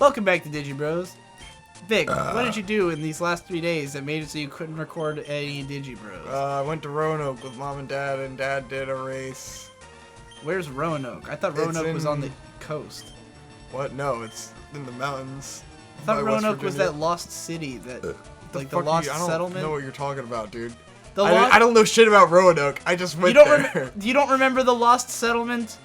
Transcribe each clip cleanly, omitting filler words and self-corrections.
Welcome back to Digi Bros. Vic, what did you do in these last 3 days that made it so you couldn't record any Digi Bros? I went to Roanoke with Mom and Dad did a race. Where's Roanoke? I thought Roanoke was on the coast. What? No, it's in the mountains. I thought Roanoke was that lost city, that like the lost settlement. I don't know what you're talking about, dude. I don't know shit about Roanoke. I just went there. You don't remember the lost settlement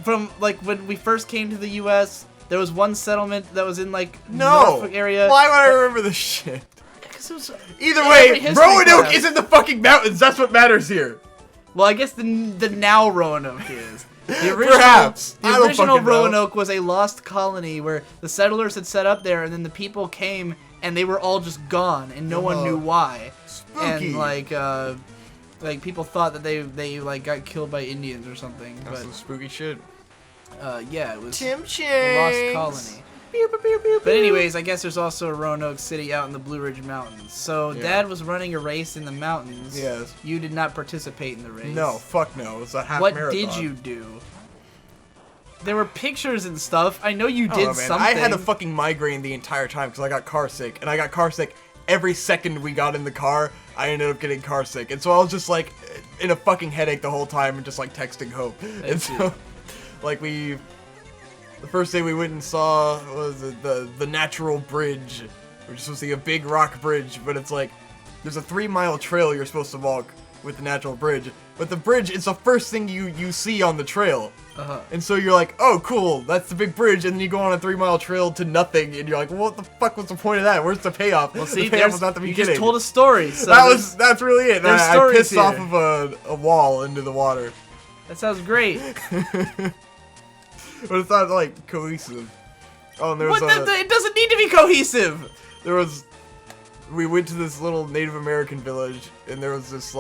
from like when we first came to the U.S.? There was one settlement that was in like Norfolk area. Why would I remember this shit? Because it was either way, Roanoke is in the fucking mountains. That's what matters here. Well, I guess the now Roanoke is. The original Roanoke was a lost colony where the settlers had set up there, and then the people came, and they were all just gone, and no one knew why. Spooky. And like people thought that they like got killed by Indians or something. That's some spooky shit. Yeah, it was Tim a lost colony. But anyways, I guess there's also a Roanoke City out in the Blue Ridge Mountains. So Dad was running a race in the mountains. Yes. You did not participate in the race. No, fuck no. It's a half marathon. What did you do? There were pictures and stuff. I know you did something. I had a fucking migraine the entire time because I got car sick. And I got car sick every second we got in the car. I ended up getting car sick. And so I was just like in a fucking headache the whole time and just like texting Hope. And so, like the first day we went and saw was the natural bridge. We're just supposed to see a big rock bridge, but it's like there's a 3-mile trail you're supposed to walk with the natural bridge. But the bridge is the first thing you see on the trail. And so you're like, oh cool, that's the big bridge, and then you go on a 3-mile trail to nothing, and you're like, well, what the fuck was the point of that? Where's the payoff? Well, see, the payoff was not the beginning. You just told a story. So that's really it. I pissed here. off of a wall into the water. That sounds great. But it's not like cohesive. Oh, and there was it doesn't need to be cohesive. We went to this little Native American village, and there was this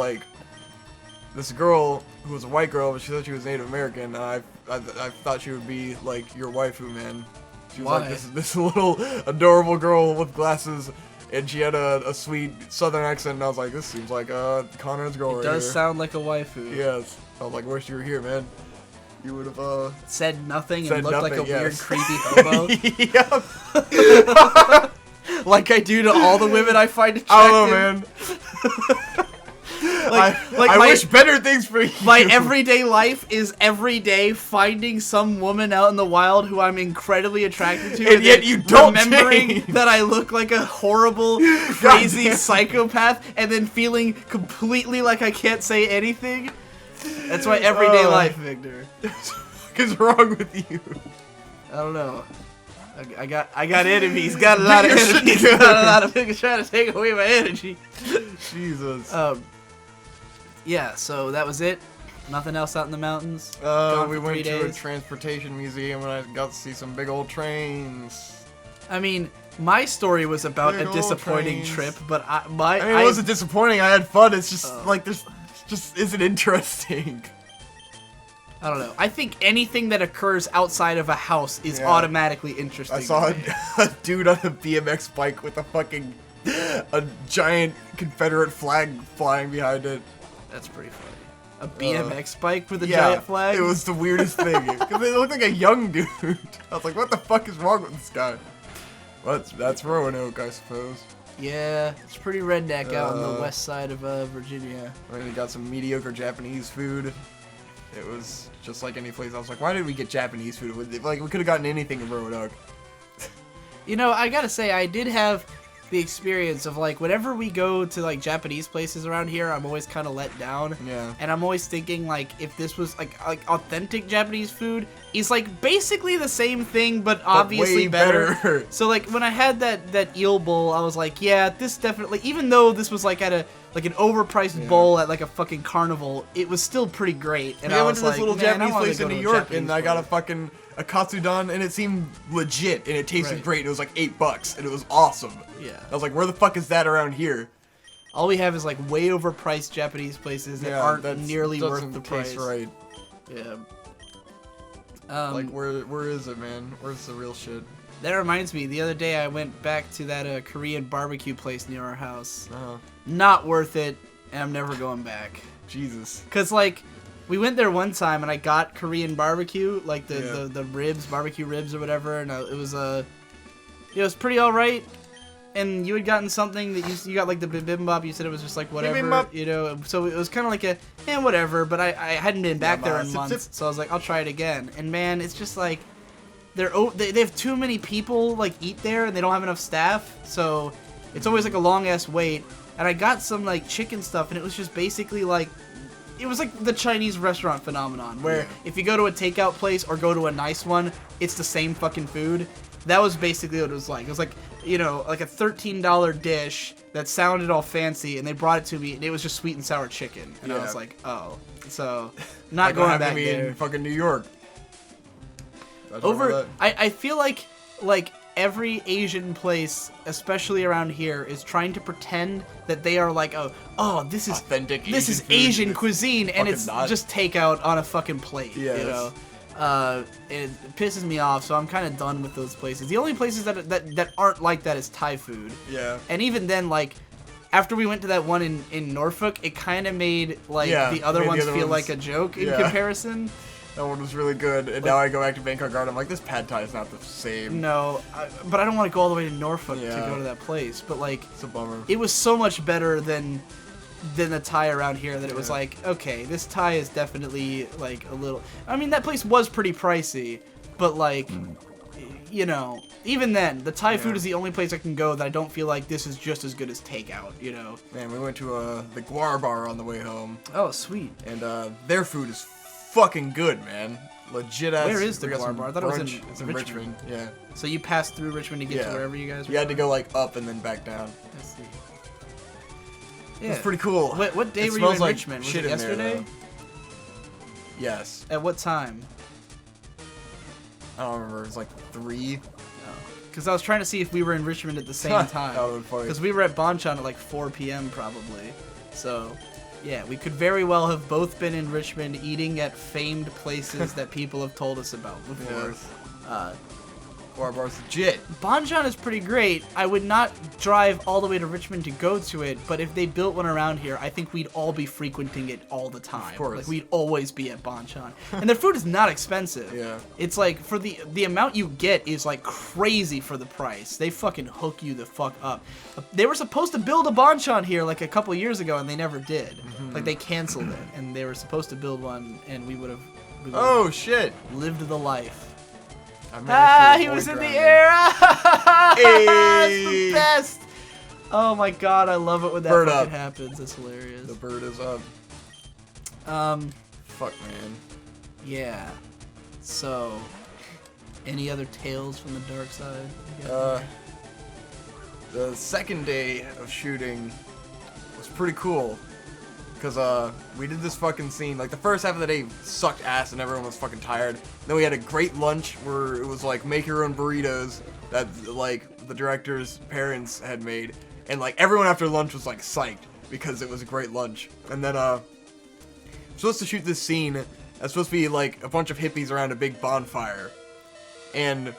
girl who was a white girl, but she thought she was Native American, and I thought she would be like your waifu, man. She was like this little adorable girl with glasses, and she had a sweet southern accent, and I was like, this seems like Conrad's girl right here. It does sound like a waifu. Yes. I was like, wish you were here, man. You would have said nothing and looked like a weird, creepy hobo. Like I do to all the women I find attractive. I don't know, man. I wish better things for you. My everyday life is every day finding some woman out in the wild who I'm incredibly attracted to, and yet you don't remembering that I look like a horrible, crazy psychopath, and then feeling completely like I can't say anything. That's my everyday life, Victor. What is wrong with you? I don't know. I got enemies. Got a lot of enemies. Got a lot of people trying to take away my energy. Jesus. Yeah. So that was it. Nothing else out in the mountains. We went to a transportation museum and I got to see some big old trains. I mean, my story was about a disappointing trip, but it wasn't disappointing. I had fun. It's just like there's. Just isn't interesting. I don't know. I think anything that occurs outside of a house is automatically interesting. I saw a dude on a BMX bike with a giant Confederate flag flying behind it. That's pretty funny. A BMX bike with a giant flag? It was the weirdest thing. Because it looked like a young dude. I was like, what the fuck is wrong with this guy? Well, that's Roanoke, I suppose. Yeah, it's pretty redneck out on the west side of Virginia. And we got some mediocre Japanese food. It was just like any place. I was like, why did we get Japanese food? Like, we could have gotten anything in Roanoke. You know, I gotta say, I did have the experience of, like, whenever we go to, like, Japanese places around here, I'm always kind of let down. Yeah. And I'm always thinking, like, if this was, like authentic Japanese food, it's, like, basically the same thing, but obviously way better. So, like, when I had that eel bowl, I was like, yeah, this definitely, even though this was, like, at an overpriced bowl at, like, a fucking carnival, it was still pretty great. And I went to this little Japanese place in New York, and I got a katsudon, and it seemed legit, and it tasted great. It was like $8, and it was awesome. Yeah. I was like, where the fuck is that around here? All we have is like way overpriced Japanese places that aren't nearly worth the price. Right. Yeah. Like where is it, man? Where's the real shit? That reminds me, the other day I went back to that Korean barbecue place near our house. Not worth it, and I'm never going back. Jesus. Cause like, we went there one time and I got Korean barbecue, like the ribs, barbecue ribs or whatever, and it was It was pretty alright. And you had gotten something that you got like the bibimbap. You said it was just like whatever, Bibimbap. you know. So it was kind of like a whatever. But I hadn't been back there in months, so I was like, I'll try it again. And man, it's just like they have too many people like eat there, and they don't have enough staff. So it's always like a long ass wait. And I got some like chicken stuff, and it was just basically like it was like the Chinese restaurant phenomenon, where if you go to a takeout place or go to a nice one, it's the same fucking food. That was basically what it was like. It was like, you know, like a $13 dish that sounded all fancy, and they brought it to me, and it was just sweet and sour chicken. And I was like, oh. So, not going back there. In fucking New York. I feel like every Asian place, especially around here, is trying to pretend that they are like, oh, this is authentic. This is Asian cuisine, and it's just takeout on a fucking plate. Yes. You know. It pisses me off, so I'm kind of done with those places. The only places that aren't like that is Thai food. Yeah. And even then, like, after we went to that one in Norfolk, it kind of made, like, the other ones feel like a joke in comparison. That one was really good, and now I go back to Bangkok Garden, I'm like, this pad thai is not the same. No, but I don't want to go all the way to Norfolk to go to that place. But, like, it's a bummer. It was so much better than the Thai around here that it was like, okay, this Thai is definitely like a little. I mean, that place was pretty pricey, but like, you know, even then, the Thai food is the only place I can go that I don't feel like this is just as good as takeout. You know. Man, we went to the Guar Bar on the way home. Oh, sweet. And their food is fucking good, man. Legit ass. Where is the Guar Bar? I thought it was in Richmond. Yeah. So you passed through Richmond to get to wherever you guys were. You had to go like up and then back down. That's sweet. Yeah. It's pretty cool. What day were you in Richmond? Was it yesterday? There, yes. At what time? I don't remember. It was like 3. Because I was trying to see if we were in Richmond at the same time. That would be funny. Because we were at Bonchon at like 4 p.m. probably. So, yeah, we could very well have both been in Richmond eating at famed places that people have told us about before. Yes. Guar Bar's legit. Bonchon is pretty great. I would not drive all the way to Richmond to go to it, but if they built one around here, I think we'd all be frequenting it all the time. Of course. Like, we'd always be at Bonchon. And their food is not expensive. Yeah. It's like, for the amount you get is like crazy for the price. They fucking hook you the fuck up. They were supposed to build a Bonchon here like a couple years ago, and they never did. Like, they canceled it, and they were supposed to build one, and we would have oh, shit. lived the life. He was in the air! It's the best! Oh my god, I love it when that fucking happens. It's hilarious. The bird is up. Fuck, man. Yeah. So, any other tales from the dark side? The second day of shooting was pretty cool. Because we did this fucking scene. Like, the first half of the day sucked ass and everyone was fucking tired. Then we had a great lunch where it was like make your own burritos that like the director's parents had made. And like everyone after lunch was like psyched because it was a great lunch. And then we're supposed to shoot this scene that's supposed to be like a bunch of hippies around a big bonfire. And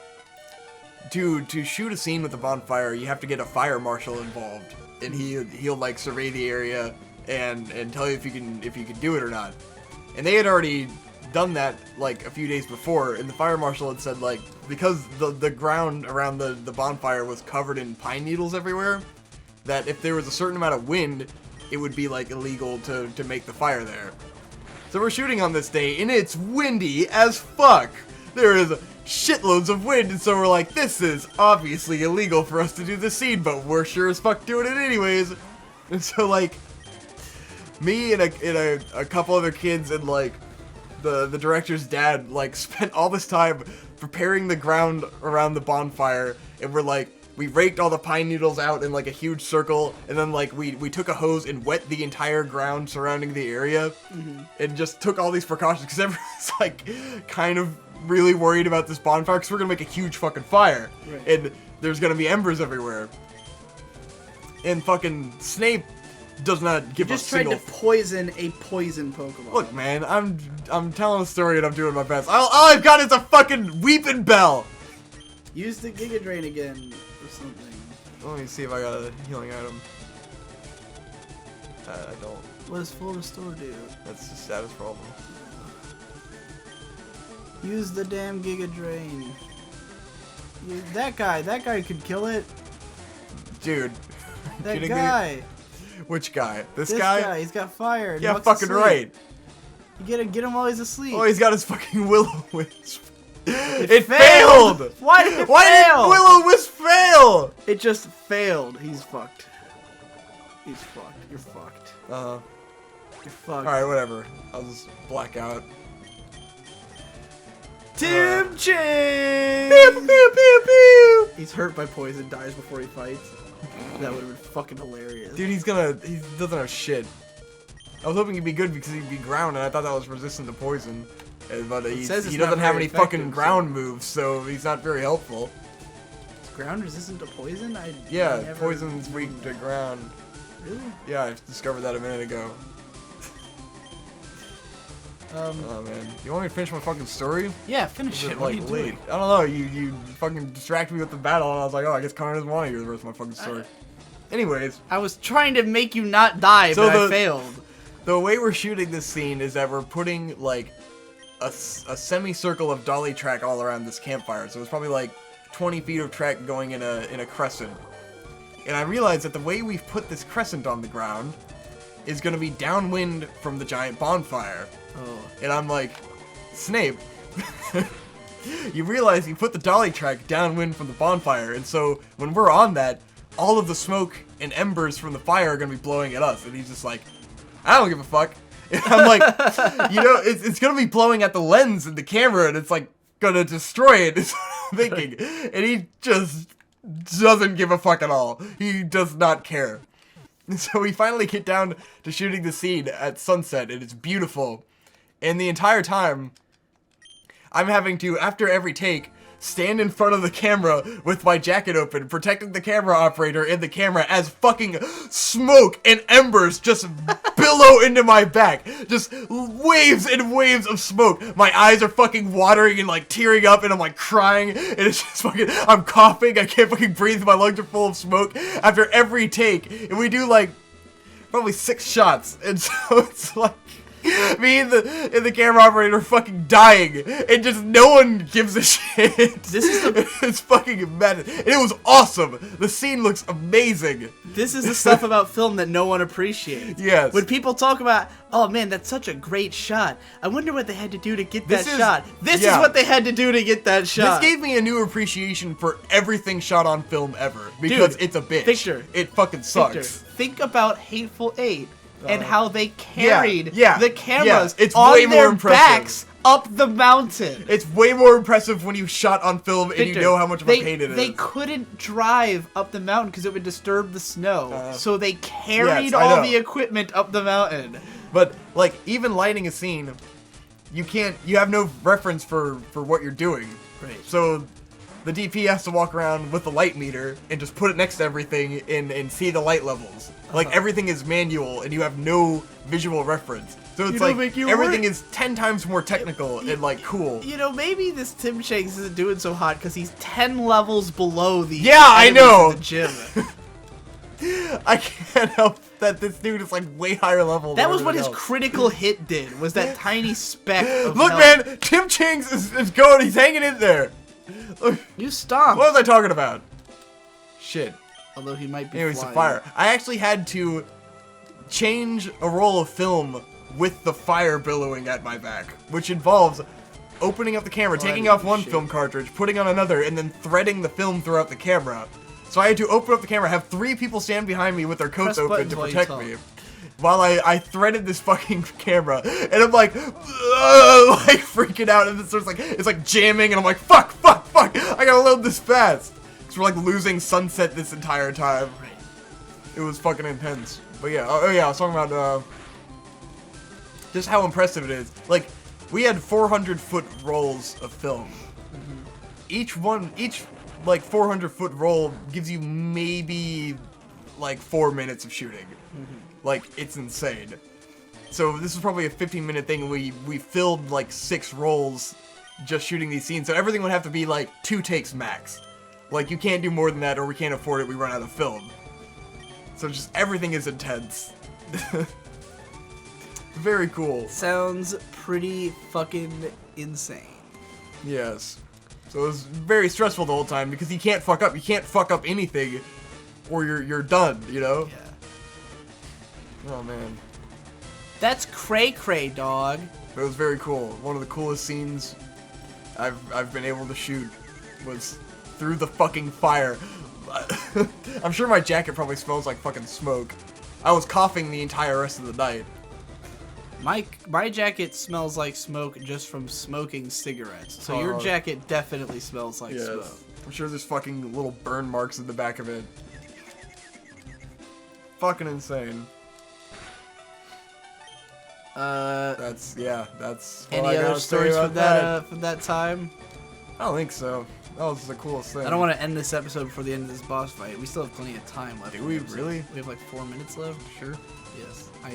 to shoot a scene with a bonfire, you have to get a fire marshal involved. And he'll like survey the area and tell you if you can do it or not. And they had already done that like a few days before, and the fire marshal had said like because the ground around the bonfire was covered in pine needles everywhere, that if there was a certain amount of wind, it would be like illegal to make the fire there. So we're shooting on this day, and it's windy as fuck. There is shitloads of wind, and so we're like, this is obviously illegal for us to do this scene, but we're sure as fuck doing it anyways. And so like me and a couple other kids and like the director's dad like spent all this time preparing the ground around the bonfire, and we're like, we raked all the pine needles out in like a huge circle, and then like we took a hose and wet the entire ground surrounding the area, and just took all these precautions because everyone's like kind of really worried about this bonfire because we're gonna make a huge fucking fire, and there's gonna be embers everywhere. And fucking Snape does not give us single. Just tried to poison a poison Pokemon. Look, man, I'm telling a story and I'm doing my best. All I've got is a fucking Weeping Bell. Use the Giga Drain again or something. Let me see if I got a healing item. I don't. What does Full Restore do? That's the status problem. Use the damn Giga Drain. That guy could kill it. Dude. That guy. Which guy? This guy? guy? He's got fire. Yeah, fucking right. You get him while he's asleep. Oh, he's got his fucking Will-O-Wisp. It failed! Why did it fail? Why did Will-O-Wisp fail? It just failed. He's fucked. He's fucked. You're fucked. Uh-huh. You're fucked. Alright, whatever. I'll just black out. Tim Chang! Pew, pew, pew, pew. He's hurt by poison, dies before he fights. That would have been fucking hilarious. Dude, he doesn't have shit. I was hoping he'd be good because he'd be ground, and I thought that was resistant to poison. But he doesn't have any fucking ground moves, so he's not very helpful. Is ground resistant to poison? Yeah, poison's weak to ground. Really? Yeah, I discovered that a minute ago. Oh man, you want me to finish my fucking story? Yeah, finish it. What are you doing? I don't know. You fucking distracted me with the battle, and I was like, oh, I guess Connor doesn't want to hear the rest of my fucking story. Anyways, I was trying to make you not die, but I failed. The way we're shooting this scene is that we're putting like a semicircle of dolly track all around this campfire. So it's probably like 20 feet of track going in a crescent. And I realized that the way we've put this crescent on the ground is going to be downwind from the giant bonfire. Oh. And I'm like, Snape, you realize you put the dolly track downwind from the bonfire, and so when we're on that, all of the smoke and embers from the fire are going to be blowing at us. And he's just like, I don't give a fuck. And I'm like, you know, it's going to be blowing at the lens and the camera, and it's like going to destroy it, is what I'm thinking. And he just doesn't give a fuck at all. He does not care. And so we finally get down to shooting the scene at sunset, and it's beautiful. And the entire time, I'm having to, after every take, stand in front of the camera with my jacket open, protecting the camera operator and the camera as fucking smoke and embers just billow into my back. Just waves and waves of smoke. My eyes are fucking watering and like tearing up, and I'm like crying, and it's just fucking, I'm coughing, I can't fucking breathe, my lungs are full of smoke after every take. And we do like probably 6 shots, and so it's like, me and the camera operator are fucking dying, and just no one gives a shit. This is it's fucking mad. And it was awesome. The scene looks amazing. This is the stuff about film that no one appreciates. Yes. When people talk about, oh man, that's such a great shot. I wonder what they had to do to get that shot. This is what they had to do to get that shot. This gave me a new appreciation for everything shot on film ever, because it's a bitch. Victor, it fucking sucks. Victor, think about Hateful Eight. And how they carried the cameras it's on way more their impressive. backs up the mountain. It's way more impressive when you shot on film and Victor, you know how much of a pain it is. They couldn't drive up the mountain because it would disturb the snow. So they carried all the equipment up the mountain. But like, even lighting a scene, you have no reference for what you're doing. Right. So the DP has to walk around with the light meter and just put it next to everything and see the light levels. Like, everything is manual, and you have no visual reference. So it's like, everything is 10 times more technical and, like, cool. You know, maybe this Tim Shanks isn't doing so hot because he's 10 levels below the I know! in the gym. I can't help that this dude is, like, way higher level That than was what his else. critical hit did, was that tiny speck of Look, health. man! Tim Chang's is going, he's hanging in there! Look. You stop. What was I talking about? Shit. Although he might be Anyways, the flying. fire. I actually had to change a roll of film with the fire billowing at my back, which involves opening up the camera, taking off one film cartridge, putting on another, and then threading the film throughout the camera. So I had to open up the camera, have 3 people stand behind me with their coats open to protect me, while I threaded this fucking camera, and I'm like freaking out, and it's like jamming, and I'm like, fuck, I gotta load this fast. So we're like losing sunset this entire time. It was fucking intense. But yeah, oh yeah, I was talking about just how impressive it is. Like, we had 400-foot rolls of film. Each like 400-foot roll gives you maybe like 4 minutes of shooting. Like, it's insane. So this is probably a 15-minute thing. We filled like 6 rolls just shooting these scenes. So everything would have to be like 2 takes max. Like, you can't do more than that, or we can't afford it, we run out of film. So just everything is intense. Very cool. Sounds pretty fucking insane. Yes. So it was very stressful the whole time because you can't fuck up. You can't fuck up anything, or you're done. You know. Yeah. Oh man. That's cray cray, dog. It was very cool. One of the coolest scenes I've been able to shoot was through the fucking fire. I'm sure my jacket probably smells like fucking smoke. I was coughing the entire rest of the night. My jacket smells like smoke just from smoking cigarettes. So your jacket definitely smells like smoke. I'm sure there's fucking little burn marks in the back of it. Fucking insane. That's any other stories from that time? I don't think so. That was the coolest thing. I don't want to end this episode before the end of this boss fight. We still have plenty of time left. Do we really? We have like 4 minutes left. Sure. Yes. I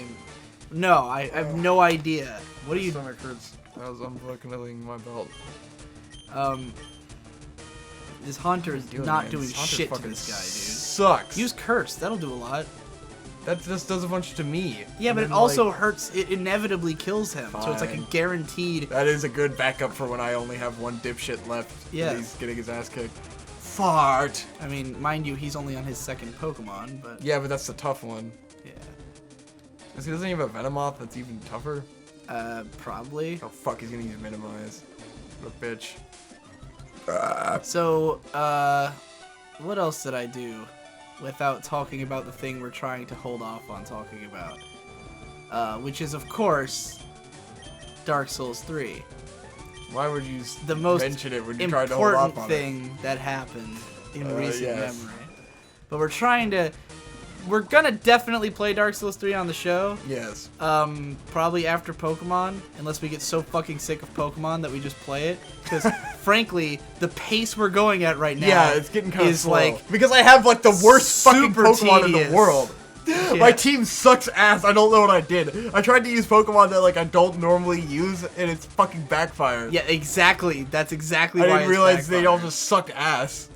have no idea. What are you? Stomach hurts. I was unbuckling my belt. This Haunter is not doing shit to this guy, dude. Sucks. Use Curse. That'll do a lot. That just does a bunch to me. Yeah, but it also hurts. It inevitably kills him. Fine. So it's like a guaranteed. That is a good backup for when I only have one dipshit left. Yeah. And he's getting his ass kicked. Fart. I mean, mind you, he's only on his second Pokemon, but. Yeah, but that's the tough one. Yeah. Because he doesn't even have a Venomoth that's even tougher. Probably. Oh fuck, he's gonna use Minimize. What a bitch. So, what else did I do without talking about the thing we're trying to hold off on talking about? Which is, of course, Dark Souls 3. Why would you the most mention it when you tried to hold off on it? Important thing that happened in recent memory. But we're gonna definitely play Dark Souls 3 on the show. Yes. Probably after Pokemon, unless we get so fucking sick of Pokemon that we just play it. Because, frankly, the pace we're going at right now, it's getting kind of slow. like because I have like the worst fucking Pokemon tedious. in the world. Yeah. My team sucks ass. I don't know what I did. I tried to use Pokemon that like I don't normally use, and it's fucking backfired. Yeah, exactly. That's exactly why I didn't realize backfired. they all just sucked ass.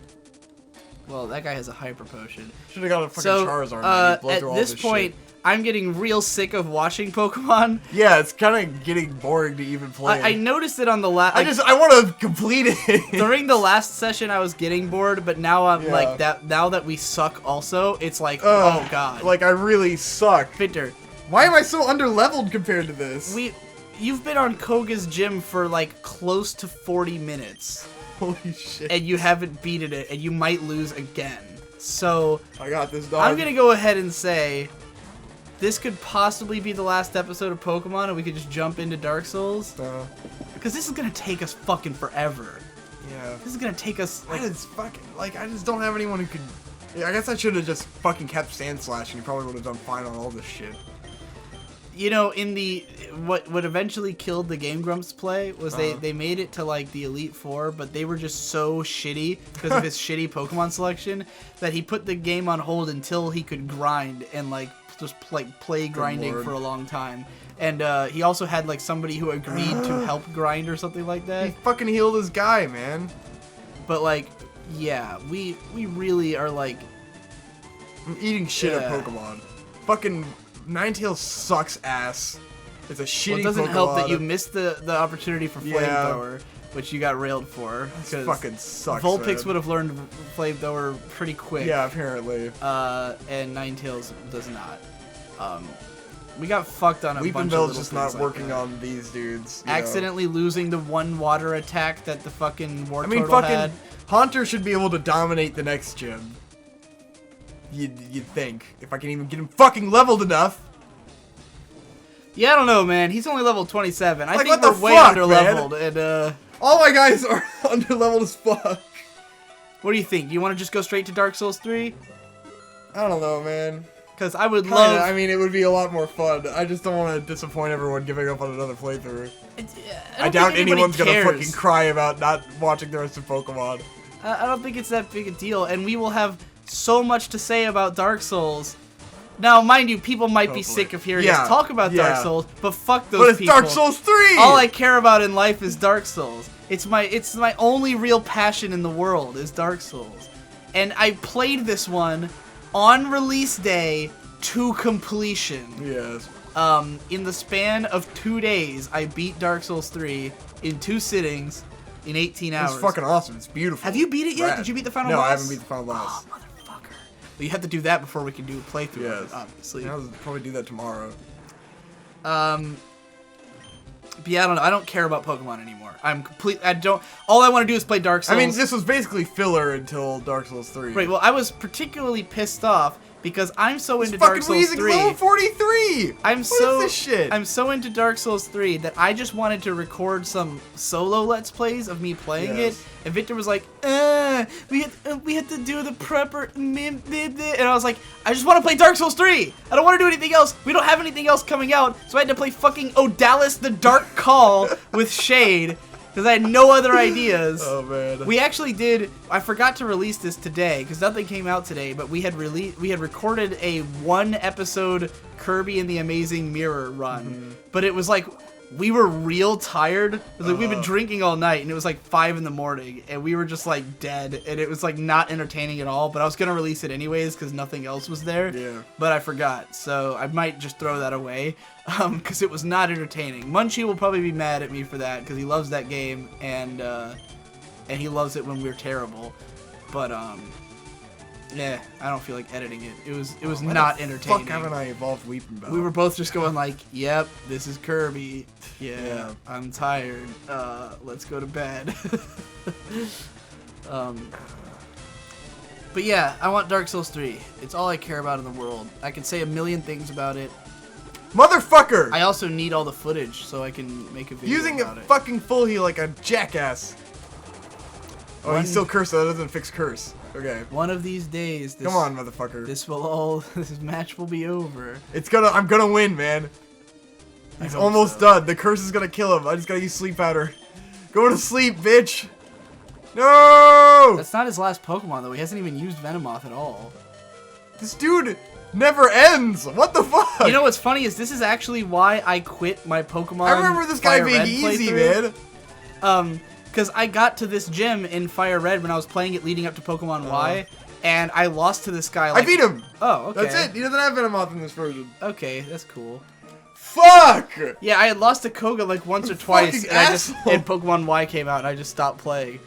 Well, that guy has a Hyper Potion. Should have got a fucking Charizard. At this point, I'm getting real sick of watching Pokemon. Yeah, it's kind of getting boring to even play. I noticed it on the last. I want to complete it. During the last session, I was getting bored, but now I'm like that. Now that we suck, also, it's like, oh god. Like I really suck. Victor, why am I so underleveled compared to this? You've been on Koga's gym for like close to 40 minutes. Holy shit. And you haven't beaten it, and you might lose again. So I got this, dog. I'm gonna go ahead and say this could possibly be the last episode of Pokemon, and we could just jump into Dark Souls. Because this is gonna take us fucking forever. Yeah. This is gonna take us like. I just don't have anyone who could. Yeah, I guess I should have just fucking kept Sand Slash, and you probably would have done fine on all this shit. You know, in the what eventually killed the Game Grumps play was they made it to like the Elite Four, but they were just so shitty because of his shitty Pokemon selection that he put the game on hold until he could grind and like just play grinding for a long time. And he also had like somebody who agreed to help grind or something like that. He fucking healed his guy, man. But like, yeah, we really are like. I'm eating shit at Pokemon. Fucking Ninetales sucks ass. It's a shitty Pokemon. It doesn't help that you missed the opportunity for Flamethrower, which you got railed for. That fucking sucks, Vulpix would have learned Flamethrower pretty quick. Yeah, apparently. And Ninetales does not. We got fucked on a bunch of little things. Weepinbell's just not working on these dudes. Accidentally losing the one water attack that the fucking Wartortle had. Haunter should be able to dominate the next gym. You'd think. If I can even get him fucking leveled enough. Yeah, I don't know, man. He's only level 27. I think we're way underleveled. And, all my guys are underleveled as fuck. What do you think? You want to just go straight to Dark Souls 3? I don't know, man. Because I would love... I mean, it would be a lot more fun. I just don't want to disappoint everyone giving up on another playthrough. I doubt anyone's going to fucking cry about not watching the rest of Pokemon. I don't think it's that big a deal. And we will have so much to say about Dark Souls. Now, mind you, people might be sick of hearing us talk about Dark Souls, but fuck those people. But it's Dark Souls 3! All I care about in life is Dark Souls. It's my only real passion in the world is Dark Souls. And I played this one on release day to completion. Yes. In the span of 2 days, I beat Dark Souls 3 in 2 sittings. in 18 hours. It's fucking awesome. It's beautiful. Have you beat it yet? Rad. Did you beat the final boss? boss? No, I haven't beat the final boss. Oh, motherfucker. Well, you have to do that before we can do a playthrough of it, Yes. obviously. Yeah, I'll probably do that tomorrow. But yeah, I don't know. I don't care about Pokemon anymore. All I want to do is play Dark Souls. I mean, this was basically filler until Dark Souls 3. Right, well, I was particularly pissed off because I'm so into Dark Souls 3. Level 43! What is this shit? I'm so into Dark Souls 3 that I just wanted to record some solo Let's Plays of me playing it. And Victor was like, we had to do the prepper. And I was like, I just want to play Dark Souls 3. I don't want to do anything else. We don't have anything else coming out. So I had to play fucking Odalis the Dark Call with Shade. Because I had no other ideas. Oh, man. We actually did. I forgot to release this today because nothing came out today. But we had recorded a 1-episode Kirby and the Amazing Mirror run. But it was like we were real tired. It was like we'd been drinking all night, and it was like 5 in the morning, and we were just like dead, and it was like not entertaining at all. But I was gonna release it anyways because nothing else was there. Yeah. But I forgot, so I might just throw that away. Because it was not entertaining. Munchie will probably be mad at me for that because he loves that game and he loves it when we're terrible. But yeah, I don't feel like editing it. It was not entertaining. Fuck, haven't I evolved Weeping Bell? We were both just going like, "Yep, this is Kirby. Yeah. I'm tired. Let's go to bed." But yeah, I want Dark Souls 3. It's all I care about in the world. I can say a million things about it. Motherfucker! I also need all the footage so I can make a video Using about a it. fucking full heal like a jackass. Oh, he's still cursed, so that doesn't fix curse. Okay. One of these days, Come on, motherfucker. This match will be over. I'm gonna win, man. He's almost done. The curse is gonna kill him. I just gotta use sleep powder. Go to sleep, bitch. No! That's not his last Pokemon though. He hasn't even used Venomoth at all. This dude never ends. What the fuck? You know what's funny is this is actually why I quit my Pokemon. I remember this guy Fire being Red easy, playthrough. man. Because I got to this gym in Fire Red when I was playing it leading up to Pokemon Y, and I lost to this guy. Like, I beat him. Oh, okay. That's it. He doesn't have Venomoth in this version. Okay, that's cool. Fuck! Yeah, I had lost to Koga like once or twice, and asshole. and Pokemon Y came out, and I just stopped playing.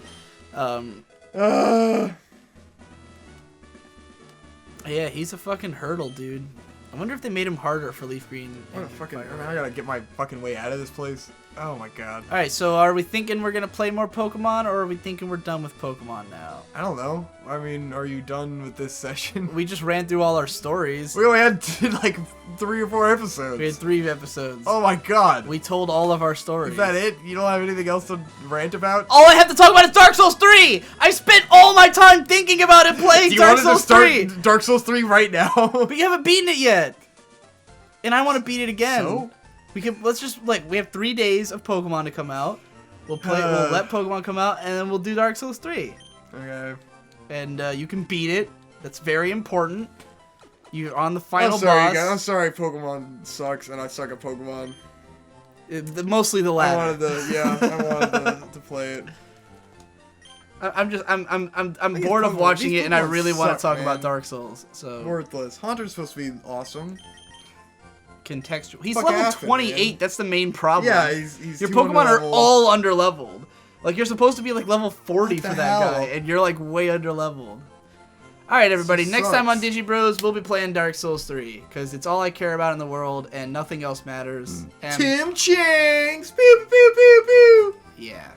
Yeah, he's a fucking hurdle, dude. I wonder if they made him harder for LeafGreen. I gotta get my fucking way out of this place. Oh my god. Alright, so are we thinking we're gonna play more Pokemon, or are we thinking we're done with Pokemon now? I don't know. I mean, are you done with this session? We just ran through all our stories. We only had like 3 or 4 episodes. We had 3 episodes. Oh my god. We told all of our stories. Is that it? You don't have anything else to rant about? All I have to talk about is Dark Souls 3! I spent all my time thinking about it playing Dark Souls 3! Dark Souls 3 right now? But you haven't beaten it yet! And I want to beat it again. So? Let's just, like, we have 3 days of Pokemon to come out. We'll let Pokemon come out, and then we'll do Dark Souls 3. Okay. And you can beat it. That's very important. You're on the final boss. Guys. I'm sorry Pokemon sucks, and I suck at Pokemon. Mostly the latter. I wanted to play it. I'm bored of watching it, and I really want to talk about Dark Souls. So worthless. Haunter's supposed to be awesome. Contextual. He's level 28. That's the main problem. Yeah, he's your Pokemon are all underleveled. Like you're supposed to be like level 40 for that guy, and you're like way underleveled. All right, everybody. Next time on Digi Bros, we'll be playing Dark Souls 3 because it's all I care about in the world, and nothing else matters. And Tim Changs. Pew pew pew pew. yeah.